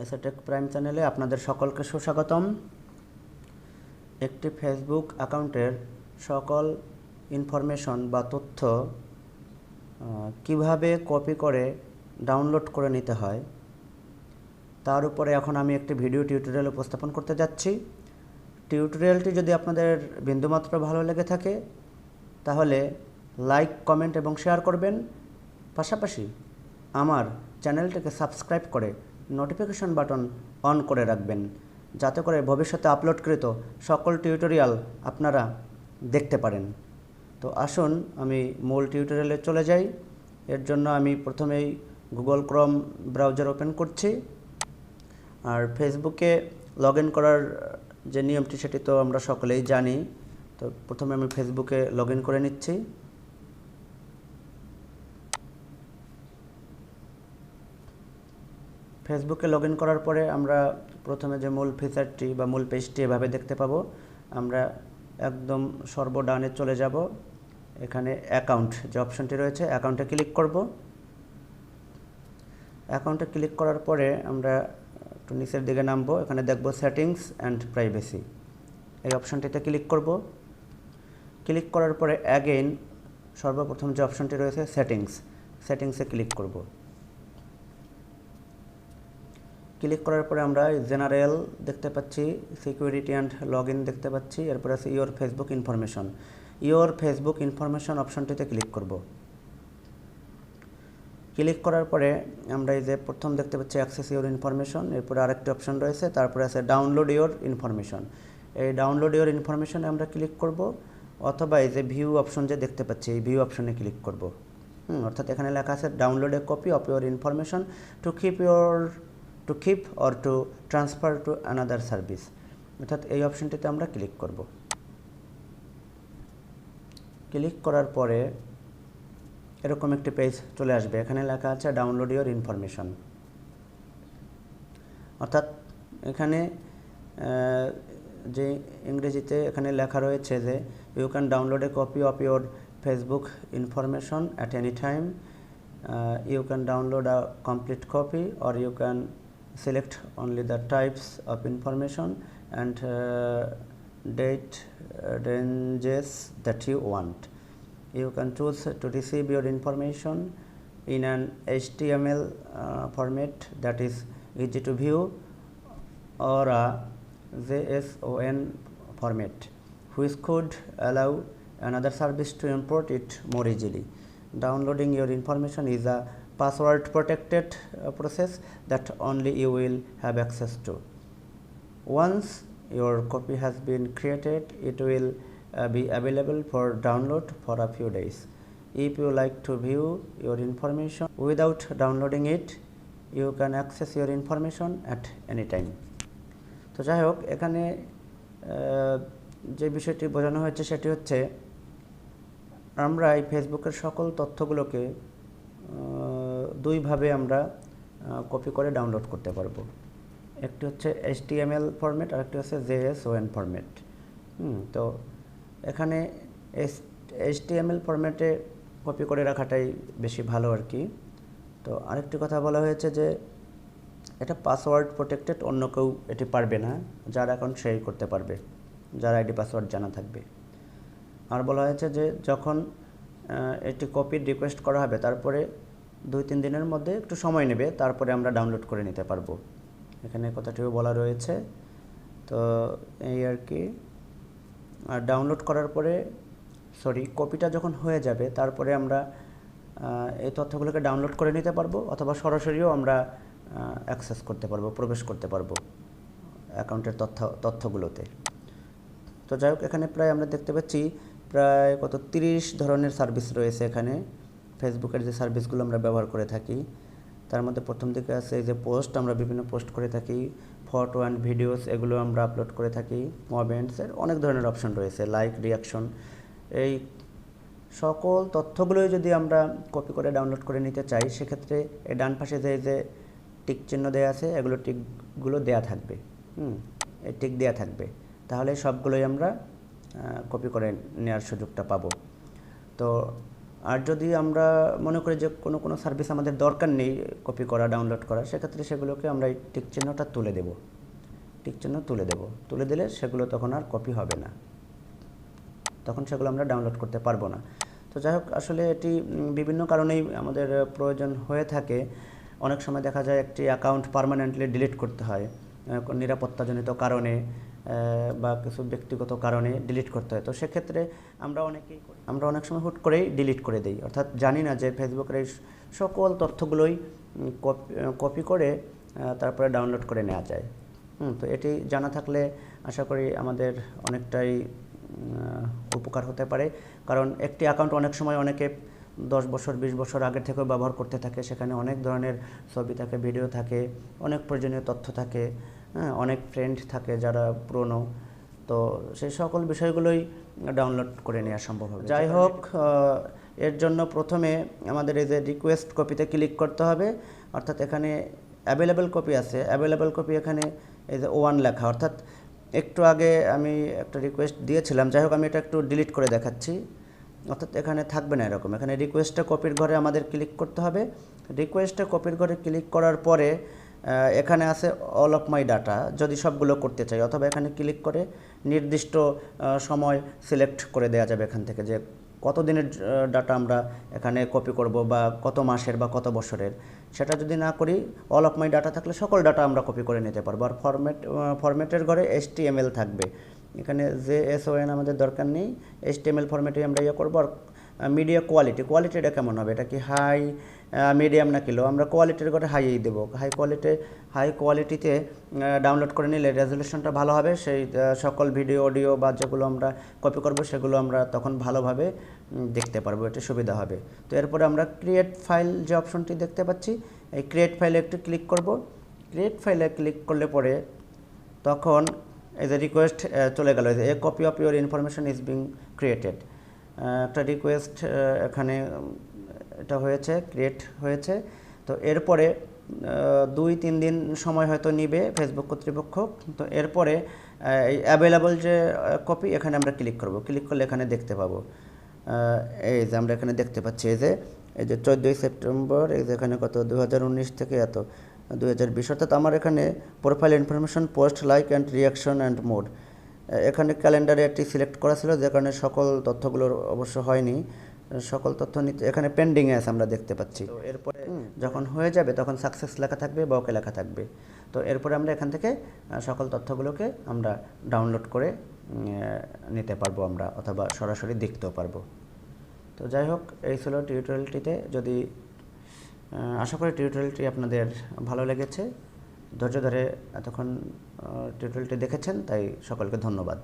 এসএটেক prime চ্যানেলে আপনাদের সকলকে সুস্বাগতম। একটি ফেসবুক অ্যাকাউন্টের সকল ইনফরমেশন বা তথ্য কিভাবে কপি করে ডাউনলোড করে নিতে হয় তার উপরে এখন আমি একটি ভিডিও টিউটোরিয়াল উপস্থাপন করতে যাচ্ছি। টিউটোরিয়ালটি যদি আপনাদের বিন্দুমাত্র ভালো লেগে থাকে তাহলে লাইক, কমেন্ট এবং শেয়ার করবেন। পাশাপাশি আমার চ্যানেলটিকে সাবস্ক্রাইব করে নোটিফিকেশন বাটন অন করে রাখবেন, যাতে করে ভবিষ্যতে আপলোডকৃত সকল টিউটোরিয়াল আপনারা দেখতে পারেন। তো আসুন আমি মূল টিউটোরিয়ালে চলে যাই। এর জন্য আমি প্রথমেই গুগল ক্রোম ব্রাউজার ওপেন করছি। আর ফেসবুকে লগ ইন করার যে নিয়মটি সেটি তো আমরা সকলেই জানি। তো প্রথমে আমি ফেসবুকে লগ ইন করে নিচ্ছি। ফেসবুকে লগ ইন করার পরে আমরা প্রথমে যে মূল ফিচারটি বা মূল পেজটি এভাবে দেখতে পাবো। আমরা একদম সর্বডানে চলে যাব। এখানে অ্যাকাউন্ট যে অপশনটি রয়েছে, অ্যাকাউন্টে ক্লিক করব। অ্যাকাউন্টে ক্লিক করার পরে আমরা একটু নিচের দিকে নামবো। এখানে দেখব সেটিংস অ্যান্ড প্রাইভেসি, এই অপশনটিতে ক্লিক করব। ক্লিক করার পরে অ্যাগেইন সর্বপ্রথম যে অপশনটি রয়েছে সেটিংসে ক্লিক করব। ক্লিক করার পরে আমরা জেনারেল দেখতে পাচ্ছি, সিকিউরিটি অ্যান্ড লগ ইন দেখতে পাচ্ছি। এরপরে আছে ইওর ফেসবুক ইনফরমেশন অপশনটিতে ক্লিক করব। ক্লিক করার পরে আমরা এই যে প্রথম দেখতে পাচ্ছি অ্যাক্সেস ইওর ইনফরমেশন, এরপরে আরেকটি অপশন রয়েছে, তারপরে আছে ডাউনলোড ইওর ইনফরমেশন। এই ডাউনলোড ইওর ইনফরমেশনে আমরা ক্লিক করব, অথবা এই যে ভিউ অপশন যে দেখতে পাচ্ছি এই ভিউ অপশনে ক্লিক করব। অর্থাৎ এখানে লেখা আছে download a copy of your information to keep or to transfer to another service. অর্থাৎ এই অপশনটিতে আমরা ক্লিক করব। ক্লিক করার পরে এরকম একটি পেজ চলে আসবে। এখানে লেখা আছে ডাউনলোড ইওর ইনফরমেশন। অর্থাৎ এখানে যে ইংরেজিতে এখানে লেখা রয়েছে যে you can download a copy of your Facebook information at any time. You can download a complete copy, or you can select only the types of information and date ranges that you want. You can choose to receive your information in an HTML format that is easy to view, or a JSON format which could allow another service to import it more easily. Downloading your information is a password protected process that only you will have access to. Once your copy has been created, it will be available for download for a few days. If you like to view your information without downloading it, you can access your information at any time. তো যাই হোক, এখানে যে বিষয়টি বোঝানো হয়েছে সেটি হচ্ছে আমরা এই ফেসবুকের সকল তথ্যগুলোকে দুইভাবে আমরা কপি করে ডাউনলোড করতে পারবো। একটি হচ্ছে HTML ফরম্যাট আর একটি হচ্ছে JSON ফরম্যাট। তো এখানে HTML ফরম্যাটে কপি করে রাখাটাই বেশি ভালো আর কি। তো আরেকটি কথা বলা হয়েছে যে এটা পাসওয়ার্ড প্রোটেক্টেড, অন্য কেউ এটি পারবে না, যার অ্যাকাউন্ট সেই করতে পারবে, যার আইডি পাসওয়ার্ড জানা থাকবে। আর বলা হয়েছে যে যখন এটি কপির রিকোয়েস্ট করা হবে তারপরে 2-3 দিনের মধ্যে একটু সময় নেবে, তারপরে আমরা ডাউনলোড করে নিতে পারবো। এখানে কথাটিও বলা রয়েছে। তো এই আর কি। আর ডাউনলোড করার পরে কপিটা যখন হয়ে যাবে তারপরে আমরা এই তথ্যগুলোকে ডাউনলোড করে নিতে পারবো, অথবা সরাসরিও আমরা অ্যাক্সেস করতে পারবো, প্রবেশ করতে পারবো অ্যাকাউন্টের তথ্যগুলোতে। তো যাই হোক, এখানে প্রায় আমরা দেখতে পাচ্ছি প্রায় 30 ধরনের সার্ভিস রয়েছে এখানে। ফেসবুকের যে সার্ভিসগুলো আমরা ব্যবহার করে থাকি তার মধ্যে প্রথম দিকে আছে এই যে পোস্ট, আমরা বিভিন্ন পোস্ট করে থাকি, ফটো অ্যান্ড ভিডিওস এগুলো আমরা আপলোড করে থাকি, মোমেন্টসের অনেক ধরনের অপশন রয়েছে, লাইক, রিয়াকশন। এই সকল তথ্যগুলোই যদি আমরা কপি করে ডাউনলোড করে নিতে চাই সেক্ষেত্রে এই ডান পাশে যে টিক চিহ্ন দেওয়া আছে এগুলো টিকগুলো দেয়া থাকবে। এই টিক দেওয়া থাকবে, তাহলে সবগুলোই আমরা কপি করে নেওয়ার সুযোগটা পাবো। তো আর যদি আমরা মনে করি যে কোনো সার্ভিস আমাদের দরকার নেই কপি করা ডাউনলোড করা, সেক্ষেত্রে সেগুলোকে আমরা এই টিক চিহ্নটা তুলে দেব, টিক চিহ্ন তুলে দিলে সেগুলো তখন আর কপি হবে না, তখন সেগুলো আমরা ডাউনলোড করতে পারবো না। তো যাই হোক, আসলে এটি বিভিন্ন কারণেই আমাদের প্রয়োজন হয়ে থাকে। অনেক সময় দেখা যায় একটি অ্যাকাউন্ট পার্মানেন্টলি ডিলিট করতে হয়, নিরাপত্তাজনিত কারণে বা কিছু ব্যক্তিগত কারণে ডিলিট করতে হয়। তো সেক্ষেত্রে আমরা অনেক সময় হুট করেই ডিলিট করে দিই, অর্থাৎ জানি না যে ফেসবুকের এই সকল তথ্যগুলোই কপি করে তারপরে ডাউনলোড করে নেওয়া যায়। তো এটি জানা থাকলে আশা করি আমাদের অনেকটাই উপকার হতে পারে। কারণ একটি অ্যাকাউন্ট অনেক সময় অনেকে 10 বছর 20 বছর আগের থেকেও ব্যবহার করতে থাকে, সেখানে অনেক ধরনের ছবি থাকে, ভিডিও থাকে, অনেক প্রয়োজনীয় তথ্য থাকে, অনেক ফ্রেন্ড থাকে যারা পুরনো, তো সেই সকল বিষয়গুলোই ডাউনলোড করে নেওয়া সম্ভব হবে। যাই হোক, এর জন্য প্রথমে আমাদের এই যে রিকোয়েস্ট কপিতে ক্লিক করতে হবে, অর্থাৎ এখানে অ্যাভেলেবেল কপি আছে, অ্যাভেলেবেল কপি এখানে এই যে 1 লেখা, অর্থাৎ একটু আগে আমি একটা রিকোয়েস্ট দিয়েছিলাম। যাই হোক, আমি এটা একটু ডিলিট করে দেখাচ্ছি, অর্থাৎ এখানে থাকবে না এরকম। এখানে রিকোয়েস্টে কপির ঘরে আমাদের ক্লিক করতে হবে। রিকোয়েস্টে কপির ঘরে ক্লিক করার পরে এখানে আছে অল অফ মাই ডাটা, যদি সবগুলো করতে চাই, অথবা এখানে ক্লিক করে নির্দিষ্ট সময় সিলেক্ট করে দেওয়া যাবে এখান থেকে, যে কত দিনের ডাটা আমরা এখানে কপি করব, বা কত মাসের বা কত বছরের। সেটা যদি না করি, অল অফ মাই ডাটা থাকলে সকল ডাটা আমরা কপি করে নিতে পারবো। আর ফরম্যাটের ঘরে HTML থাকবে, এখানে JSON আমাদের দরকার নেই, HTML ফরম্যাটে আমরা করবো। আর মিডিয়া কোয়ালিটিটা কেমন হবে, এটা কি হাই, মিডিয়াম নাকি লো, আমরা কোয়ালিটির ঘরে হাইই দেবো। হাই কোয়ালিটিতে ডাউনলোড করে নিলে রেজলিউশনটা ভালো হবে, সেই সকল ভিডিও অডিও বা যেগুলো আমরা কপি করব সেগুলো আমরা তখন ভালোভাবে দেখতে পারবো, এটা সুবিধা হবে। তো এরপরে আমরা ক্রিয়েট ফাইল যে অপশনটি দেখতে পাচ্ছি, এই ক্রিয়েট ফাইলে একটু ক্লিক করব। ক্রিয়েট ফাইলে ক্লিক করলে পরে তখন এই যে রিকোয়েস্ট চলে গেল, a copy of your information is being created, একটা রিকোয়েস্ট এখানে এটা হয়েছে, ক্রিয়েট হয়েছে। তো এরপরে 2-3 দিন সময় হয়তো নিবে ফেসবুক কর্তৃপক্ষ। তো এরপরে এই অ্যাভেলেবল যে কপি, এখানে আমরা ক্লিক করব। ক্লিক করলে এখানে দেখতে পাবো, এই যে আমরা এখানে দেখতে পাচ্ছি এই যে 14ই সেপ্টেম্বর, এই যে এখানে কত 2019 থেকে এত 2020, অর্থাৎ আমার এখানে profile information, post, like and reaction and mode, এখানে ক্যালেন্ডারে একটি সিলেক্ট করা ছিল, যে কারণে সকল তথ্যগুলোর অবশ্য হয়নি, সকল তথ্য নিতে এখানে পেন্ডিংয়ে আছে আমরা দেখতে পাচ্ছি। তো এরপরে যখন হয়ে যাবে তখন সাকসেস লেখা থাকবে বা ওকে লেখা থাকবে। তো এরপরে আমরা এখান থেকে সকল তথ্যগুলোকে আমরা ডাউনলোড করে নিতে পারবো আমরা, অথবা সরাসরি দেখতেও পারবো। তো যাই হোক, এই ছিল টিউটোরিয়ালটিতে। যদি আশা করি টিউটোরিয়ালটি আপনাদের ভালো লেগেছে, ধৈর্য ধরে এতক্ষণ টিউটোরিয়ালটি দেখেছেন, তাই সকলকে ধন্যবাদ।